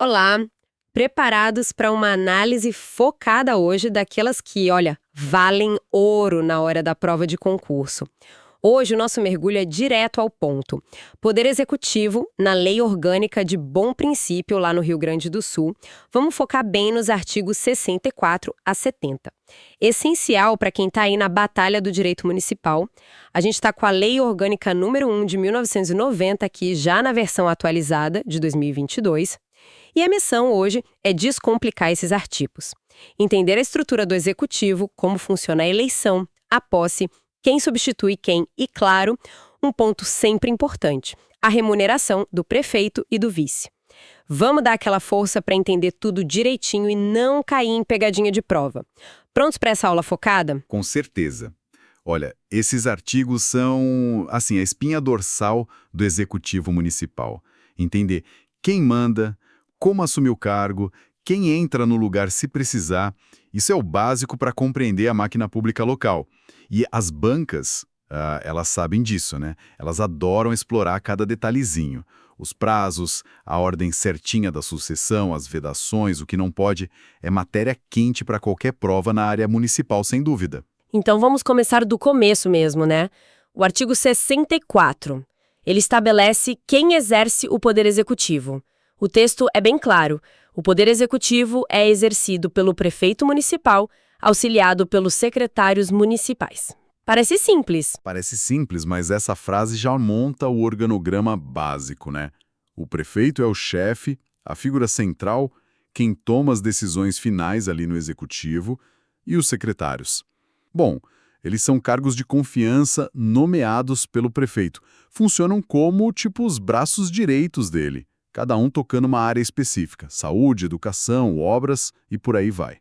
Olá! Preparados para uma análise focada hoje daquelas que, olha, valem ouro na hora da prova de concurso. Hoje o nosso mergulho é direto ao ponto. Poder Executivo, na Lei Orgânica de Bom Princípio, lá no Rio Grande do Sul, vamos focar bem nos artigos 64 a 70. Essencial para quem está aí na batalha do direito municipal. A gente está com a Lei Orgânica número 1 de 1990 aqui, já na versão atualizada de 2022. E a missão hoje é descomplicar esses artigos. Entender a estrutura do Executivo, como funciona a eleição, a posse, quem substitui quem e, claro, um ponto sempre importante, a remuneração do prefeito e do vice. Vamos dar aquela força para entender tudo direitinho e não cair em pegadinha de prova. Prontos para essa aula focada? Com certeza. Olha, esses artigos são, assim, a espinha dorsal do Executivo Municipal. Entender quem manda, como assumir o cargo, quem entra no lugar se precisar. Isso é o básico para compreender a máquina pública local. E as bancas, elas sabem disso, né? Elas adoram explorar cada detalhezinho. Os prazos, a ordem certinha da sucessão, as vedações, o que não pode, é matéria quente para qualquer prova na área municipal, sem dúvida. Então vamos começar do começo mesmo, né? O artigo 64. Ele estabelece quem exerce o poder executivo. O texto é bem claro. O poder executivo é exercido pelo prefeito municipal, auxiliado pelos secretários municipais. Parece simples. Parece simples, mas essa frase já monta o organograma básico, né? O prefeito é o chefe, a figura central, quem toma as decisões finais ali no executivo, e os secretários. Bom, eles são cargos de confiança nomeados pelo prefeito. Funcionam como, tipo, os braços direitos dele, cada um tocando uma área específica, saúde, educação, obras e por aí vai.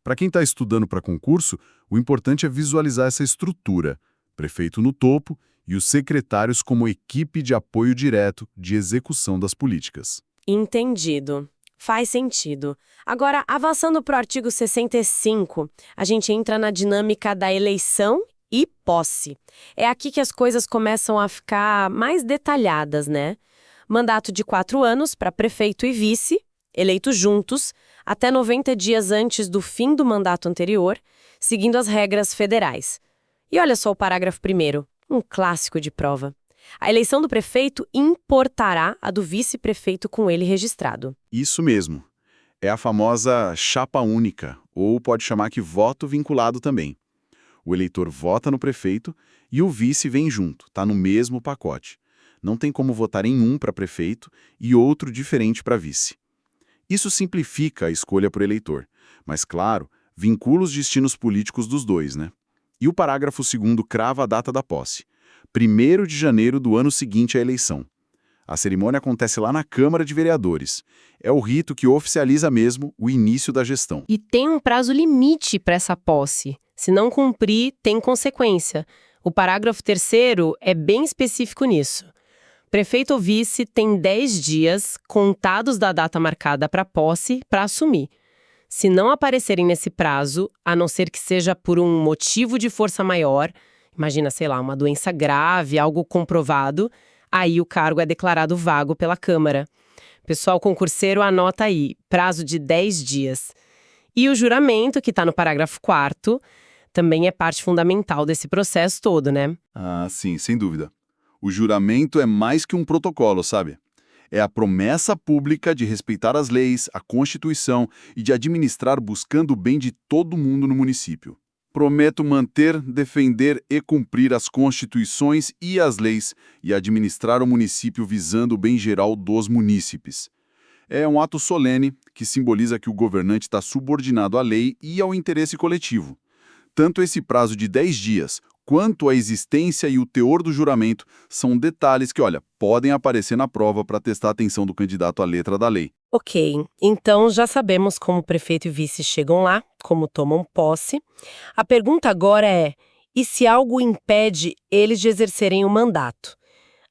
Para quem está estudando para concurso, o importante é visualizar essa estrutura, prefeito no topo e os secretários como equipe de apoio direto de execução das políticas. Entendido. Faz sentido. Agora, avançando para o artigo 65, a gente entra na dinâmica da eleição e posse. É aqui que as coisas começam a ficar mais detalhadas, né? Mandato de 4 anos para prefeito e vice, eleitos juntos, até 90 dias antes do fim do mandato anterior, seguindo as regras federais. E olha só o parágrafo 1º, um clássico de prova. A eleição do prefeito importará a do vice-prefeito com ele registrado. Isso mesmo. É a famosa chapa única, ou pode chamar que voto vinculado também. O eleitor vota no prefeito e o vice vem junto, está no mesmo pacote. Não tem como votar em um para prefeito e outro diferente para vice. Isso simplifica a escolha para o eleitor, mas, claro, vincula os destinos políticos dos dois, né? E o parágrafo 2º crava a data da posse, 1º de janeiro do ano seguinte à eleição. A cerimônia acontece lá na Câmara de Vereadores. É o rito que oficializa mesmo o início da gestão. E tem um prazo limite para essa posse. Se não cumprir, tem consequência. O parágrafo 3º é bem específico nisso. Prefeito ou vice tem 10 dias, contados da data marcada para posse, para assumir. Se não aparecerem nesse prazo, a não ser que seja por um motivo de força maior, imagina, sei lá, uma doença grave, algo comprovado, aí o cargo é declarado vago pela Câmara. Pessoal concurseiro, anota aí, prazo de 10 dias. E o juramento, que está no parágrafo 4º, também é parte fundamental desse processo todo, né? Ah, sim, sem dúvida. O juramento é mais que um protocolo, sabe? É a promessa pública de respeitar as leis, a Constituição e de administrar buscando o bem de todo mundo no município. Prometo manter, defender e cumprir as constituições e as leis e administrar o município visando o bem geral dos munícipes. É um ato solene que simboliza que o governante está subordinado à lei e ao interesse coletivo. Tanto esse prazo de 10 dias, quanto a existência e o teor do juramento são detalhes que, olha, podem aparecer na prova para testar a atenção do candidato à letra da lei. Ok, então já sabemos como o prefeito e vice chegam lá, como tomam posse. A pergunta agora é, e se algo impede eles de exercerem o mandato?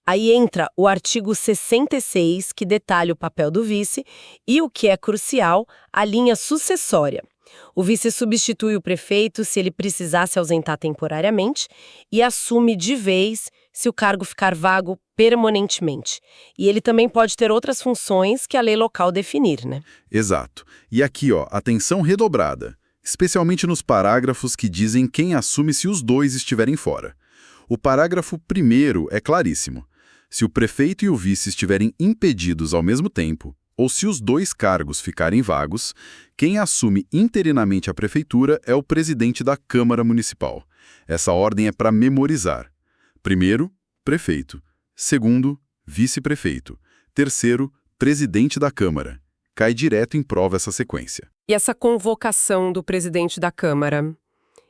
Aí entra o artigo 66, que detalha o papel do vice, e o que é crucial, a linha sucessória. O vice substitui o prefeito se ele precisar se ausentar temporariamente e assume de vez, se o cargo ficar vago permanentemente. E ele também pode ter outras funções que a lei local definir, né? Exato. E aqui, atenção redobrada, especialmente nos parágrafos que dizem quem assume se os dois estiverem fora. O parágrafo 1º é claríssimo. Se o prefeito e o vice estiverem impedidos ao mesmo tempo, ou se os dois cargos ficarem vagos, quem assume interinamente a prefeitura é o presidente da Câmara Municipal. Essa ordem é para memorizar. Primeiro, prefeito. Segundo, vice-prefeito. Terceiro, presidente da Câmara. Cai direto em prova essa sequência. E essa convocação do presidente da Câmara?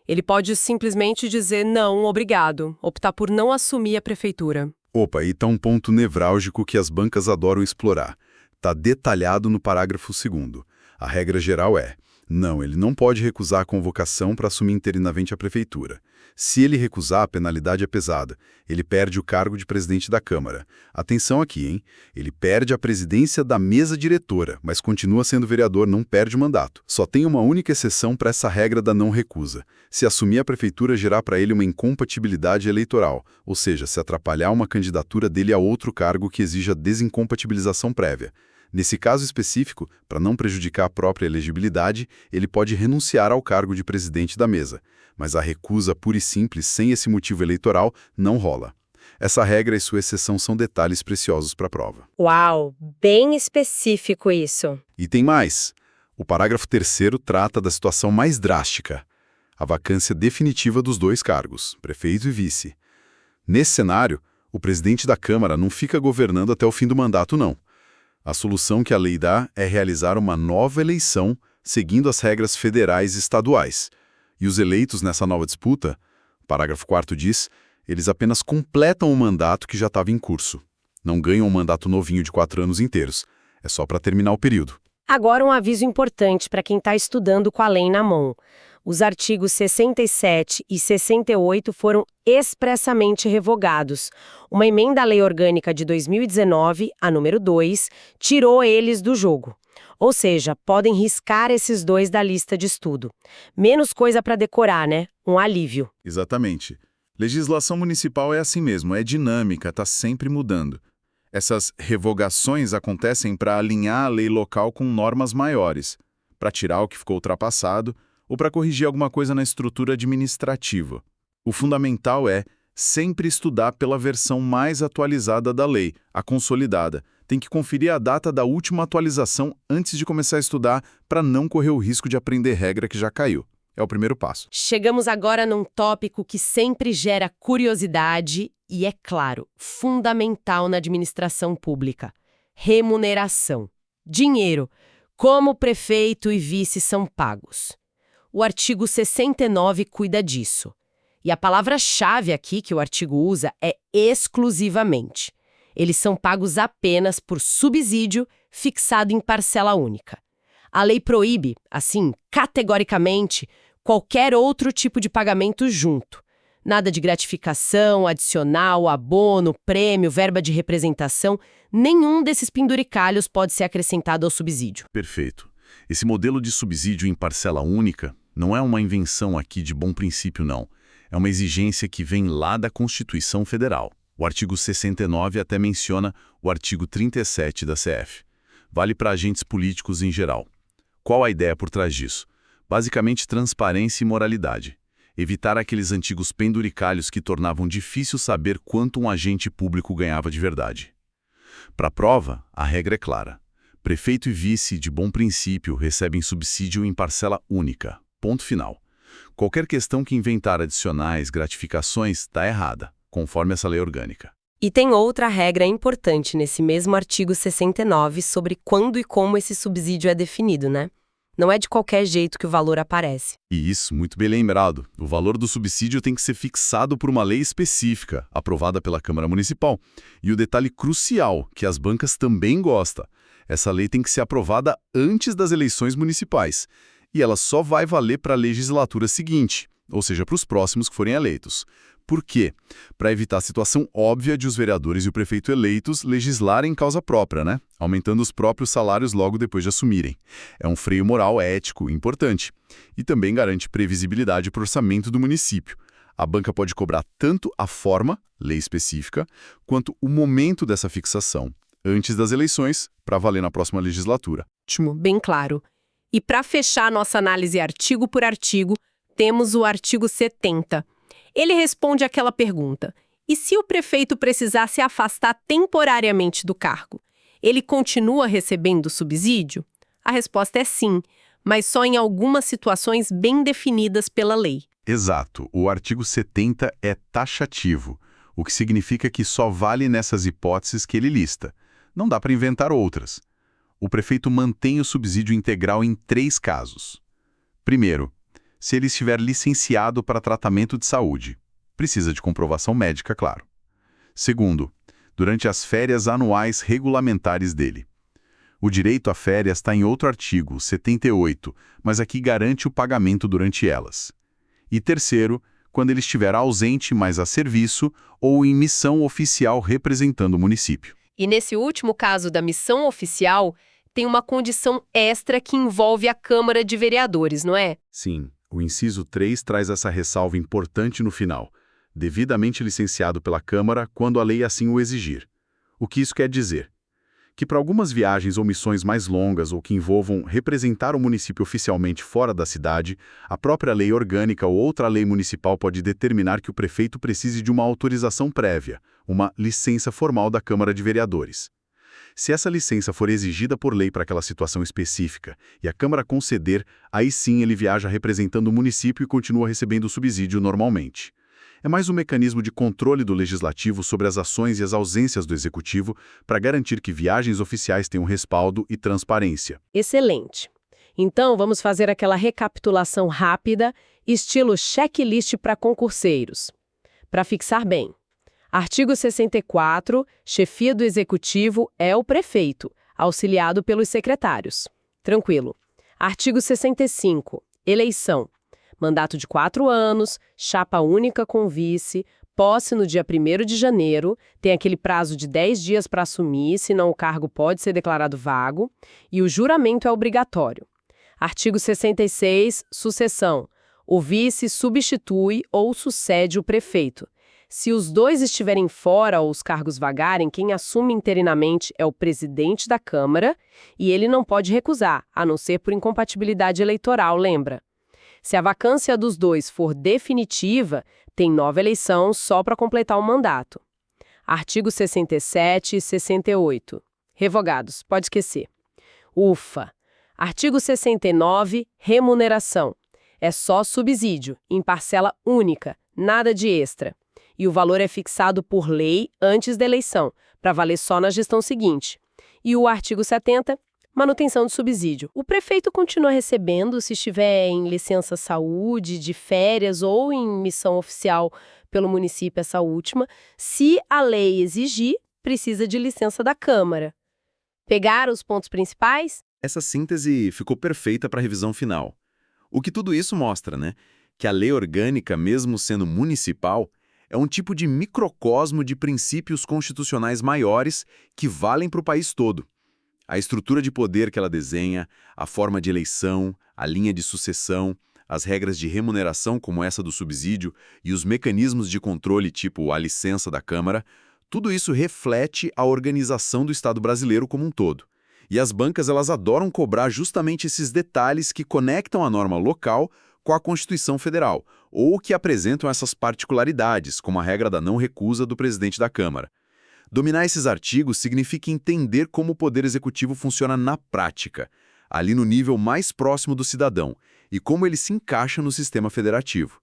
Ele pode simplesmente dizer não, obrigado, optar por não assumir a prefeitura. Opa, aí tá um ponto nevrálgico que as bancas adoram explorar. Está detalhado no parágrafo 2º. A regra geral é: não, ele não pode recusar a convocação para assumir interinamente a prefeitura. Se ele recusar, a penalidade é pesada. Ele perde o cargo de presidente da Câmara. Atenção aqui, hein? Ele perde a presidência da mesa diretora, mas continua sendo vereador, não perde o mandato. Só tem uma única exceção para essa regra da não recusa. Se assumir a prefeitura gerar para ele uma incompatibilidade eleitoral, ou seja, se atrapalhar uma candidatura dele a outro cargo que exija desincompatibilização prévia. Nesse caso específico, para não prejudicar a própria elegibilidade, ele pode renunciar ao cargo de presidente da mesa. Mas a recusa pura e simples, sem esse motivo eleitoral, não rola. Essa regra e sua exceção são detalhes preciosos para a prova. Uau, bem específico isso. E tem mais. O parágrafo 3º trata da situação mais drástica, a vacância definitiva dos dois cargos, prefeito e vice. Nesse cenário, o presidente da Câmara não fica governando até o fim do mandato, não. A solução que a lei dá é realizar uma nova eleição seguindo as regras federais e estaduais. E os eleitos nessa nova disputa, o parágrafo 4º diz, eles apenas completam o mandato que já estava em curso. Não ganham um mandato novinho de 4 anos inteiros. É só para terminar o período. Agora um aviso importante para quem está estudando com a lei na mão. Os artigos 67 e 68 foram expressamente revogados. Uma emenda à Lei Orgânica de 2019, a número 2, tirou eles do jogo. Ou seja, podem riscar esses dois da lista de estudo. Menos coisa para decorar, né? Um alívio. Exatamente. Legislação municipal é assim mesmo, é dinâmica, está sempre mudando. Essas revogações acontecem para alinhar a lei local com normas maiores, para tirar o que ficou ultrapassado ou para corrigir alguma coisa na estrutura administrativa. O fundamental é sempre estudar pela versão mais atualizada da lei, a consolidada. Tem que conferir a data da última atualização antes de começar a estudar para não correr o risco de aprender regra que já caiu. É o primeiro passo. Chegamos agora num tópico que sempre gera curiosidade e, é claro, fundamental na administração pública: remuneração. Dinheiro. Como o prefeito e vice são pagos. O artigo 69 cuida disso. E a palavra-chave aqui que o artigo usa é exclusivamente. Eles são pagos apenas por subsídio fixado em parcela única. A lei proíbe, assim, categoricamente, qualquer outro tipo de pagamento junto. Nada de gratificação, adicional, abono, prêmio, verba de representação, nenhum desses penduricalhos pode ser acrescentado ao subsídio. Perfeito. Esse modelo de subsídio em parcela única não é uma invenção aqui de bom princípio, não. É uma exigência que vem lá da Constituição Federal. O artigo 69 até menciona o artigo 37 da CF. Vale para agentes políticos em geral. Qual a ideia por trás disso? Basicamente, transparência e moralidade. Evitar aqueles antigos penduricalhos que tornavam difícil saber quanto um agente público ganhava de verdade. Para a prova, a regra é clara. Prefeito e vice, de bom princípio, recebem subsídio em parcela única. Ponto final. Qualquer questão que inventar adicionais, gratificações, está errada, conforme essa lei orgânica. E tem outra regra importante nesse mesmo artigo 69 sobre quando e como esse subsídio é definido, né? Não é de qualquer jeito que o valor aparece. E isso, muito bem lembrado. O valor do subsídio tem que ser fixado por uma lei específica, aprovada pela Câmara Municipal. E o detalhe crucial, que as bancas também gostam, essa lei tem que ser aprovada antes das eleições municipais. E ela só vai valer para a legislatura seguinte, ou seja, para os próximos que forem eleitos. Por quê? Para evitar a situação óbvia de os vereadores e o prefeito eleitos legislarem em causa própria, né? Aumentando os próprios salários logo depois de assumirem. É um freio moral ético importante. E também garante previsibilidade para o orçamento do município. A banca pode cobrar tanto a forma, lei específica, quanto o momento dessa fixação, antes das eleições, para valer na próxima legislatura. Ótimo, bem claro. E para fechar nossa análise artigo por artigo, temos o artigo 70. Ele responde àquela pergunta: e se o prefeito precisar se afastar temporariamente do cargo? Ele continua recebendo subsídio? A resposta é sim, mas só em algumas situações bem definidas pela lei. Exato. O artigo 70 é taxativo, o que significa que só vale nessas hipóteses que ele lista. Não dá para inventar outras. O prefeito mantém o subsídio integral em 3 casos. Primeiro, se ele estiver licenciado para tratamento de saúde. Precisa de comprovação médica, claro. Segundo, durante as férias anuais regulamentares dele. O direito a férias está em outro artigo, 78, mas aqui garante o pagamento durante elas. E terceiro, quando ele estiver ausente, mas a serviço, ou em missão oficial representando o município. E nesse último caso da missão oficial, tem uma condição extra que envolve a Câmara de Vereadores, não é? Sim, o inciso 3 traz essa ressalva importante no final. Devidamente licenciado pela Câmara quando a lei assim o exigir. O que isso quer dizer? Que para algumas viagens ou missões mais longas ou que envolvam representar o município oficialmente fora da cidade, a própria lei orgânica ou outra lei municipal pode determinar que o prefeito precise de uma autorização prévia, uma licença formal da Câmara de Vereadores. Se essa licença for exigida por lei para aquela situação específica e a Câmara conceder, aí sim ele viaja representando o município e continua recebendo o subsídio normalmente. É mais um mecanismo de controle do Legislativo sobre as ações e as ausências do Executivo para garantir que viagens oficiais tenham respaldo e transparência. Excelente. Então, vamos fazer aquela recapitulação rápida, estilo checklist para concurseiros. Para fixar bem. Artigo 64, chefia do Executivo é o prefeito, auxiliado pelos secretários. Tranquilo. Artigo 65, eleição. Mandato de 4 anos, chapa única com vice, posse no dia 1º de janeiro, tem aquele prazo de 10 dias para assumir, senão o cargo pode ser declarado vago, e o juramento é obrigatório. Artigo 66, sucessão. O vice substitui ou sucede o prefeito. Se os dois estiverem fora ou os cargos vagarem, quem assume interinamente é o presidente da Câmara e ele não pode recusar, a não ser por incompatibilidade eleitoral, lembra? Se a vacância dos dois for definitiva, tem nova eleição só para completar o mandato. Artigo 67 e 68. Revogados, pode esquecer. Ufa! Artigo 69, remuneração. É só subsídio, em parcela única, nada de extra. E o valor é fixado por lei antes da eleição, para valer só na gestão seguinte. E o artigo 70, manutenção de subsídio. O prefeito continua recebendo se estiver em licença saúde, de férias ou em missão oficial pelo município, essa última. Se a lei exigir, precisa de licença da Câmara. Pegaram os pontos principais? Essa síntese ficou perfeita para a revisão final. O que tudo isso mostra, né? Que a lei orgânica, mesmo sendo municipal, é um tipo de microcosmo de princípios constitucionais maiores que valem para o país todo. A estrutura de poder que ela desenha, a forma de eleição, a linha de sucessão, as regras de remuneração como essa do subsídio e os mecanismos de controle tipo a licença da Câmara, tudo isso reflete a organização do Estado brasileiro como um todo. E as bancas elas adoram cobrar justamente esses detalhes que conectam a norma local com a Constituição Federal, ou que apresentam essas particularidades, como a regra da não recusa do presidente da Câmara. Dominar esses artigos significa entender como o Poder Executivo funciona na prática, ali no nível mais próximo do cidadão, e como ele se encaixa no sistema federativo.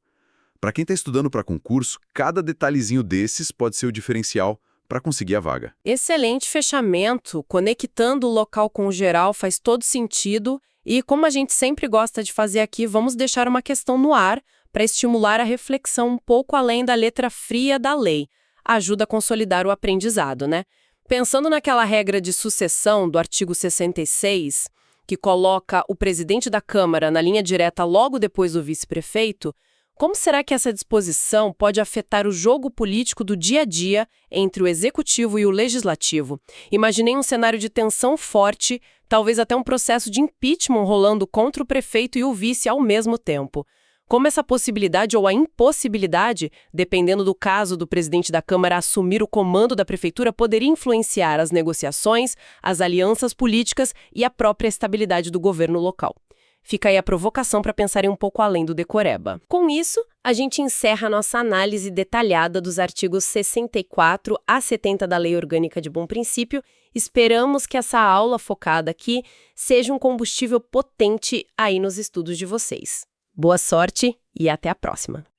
Para quem está estudando para concurso, cada detalhezinho desses pode ser o diferencial para conseguir a vaga. Excelente fechamento, conectando o local com o geral faz todo sentido. E como a gente sempre gosta de fazer aqui, vamos deixar uma questão no ar para estimular a reflexão um pouco além da letra fria da lei. Ajuda a consolidar o aprendizado, né? Pensando naquela regra de sucessão do artigo 66, que coloca o presidente da Câmara na linha direta logo depois do vice-prefeito, como será que essa disposição pode afetar o jogo político do dia a dia entre o executivo e o legislativo? Imaginei um cenário de tensão forte, talvez até um processo de impeachment rolando contra o prefeito e o vice ao mesmo tempo. como essa possibilidade ou a impossibilidade, dependendo do caso do presidente da Câmara assumir o comando da prefeitura, poderia influenciar as negociações, as alianças políticas e a própria estabilidade do governo local. Fica aí a provocação para pensarem um pouco além do decoreba. Com isso, a gente encerra a nossa análise detalhada dos artigos 64 a 70 da Lei Orgânica de Bom Princípio. Esperamos que essa aula focada aqui seja um combustível potente aí nos estudos de vocês. Boa sorte e até a próxima!